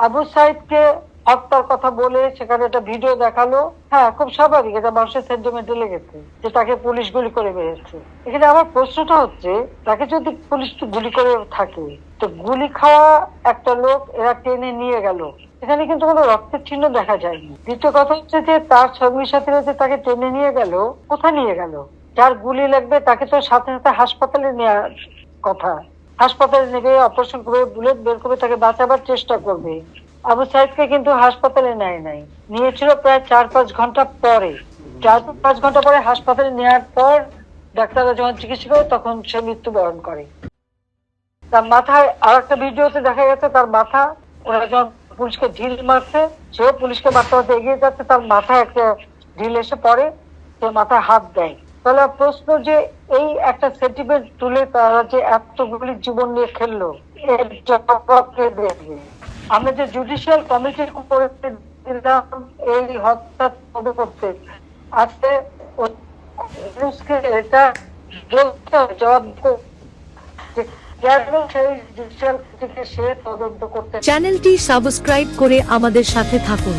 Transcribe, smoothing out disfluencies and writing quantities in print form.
আবু সাইদকে হত্যার কথা বলে সেখানে একটা ভিডিও দেখালো। হ্যাঁ, খুব স্বাভাবিক, এটা মানুষের সেন্টিমেন্টে লেগেছে যে তাকে পুলিশ গুলি করে মেরেছে। এখানে আমার প্রশ্নটা হচ্ছে, তাকে যদি পুলিশ গুলি করে থাকে, তো গুলি খাওয়া একটা লোক এরা টেনে নিয়ে গেল, এখানে কিন্তু কোনো রক্তের চিহ্ন দেখা যায়নি। দ্বিতীয় কথা হচ্ছে যে তার সঙ্গী সাথীরা যে তাকে টেনে নিয়ে গেল, কোথায় নিয়ে গেল? যার গুলি লাগবে তাকে তো সাথে সাথে হাসপাতালে নেওয়ার কথা। হাসপাতালে নেবে, অপারেশন করবে, বুলেট বের করে তাকে বাঁচাবার চেষ্টা করবে। আবু সাইদকে কিন্তু হাসপাতালে নেয় নাই, নিয়েছিল প্রায় 4-5 ঘন্টা পরে। 4-5 ঘন্টা পরে হাসপাতালে নেওয়ার পর ডাক্তাররা যখন চিকিৎসা করে তখন সে মৃত্যুবরণ করে। তার মাথায় আর একটা ভিডিওতে দেখা গেছে তার মাথা, ওরা যখন পুলিশকে ঢিল মারছে, সেও পুলিশকে মারতে মারতে এগিয়ে যাচ্ছে, তার মাথায় একটা ঢিল এসে পড়ে, সে মাথায় হাত দেয়। তাহলে প্রশ্ন যে এই একটা সেন্টিমেন্ট তুলে তারা যে এতগুলি জীবন নিয়ে খেললো, এর জবাব কে দেবে? আমরা যে জুডিশিয়াল কমিটি করে দিলাম এই হত্যা তদন্ত করতে, আজকে এটা জবাব চ্যানেলটি সাবস্ক্রাইব করে আমাদের সাথে থাকুন।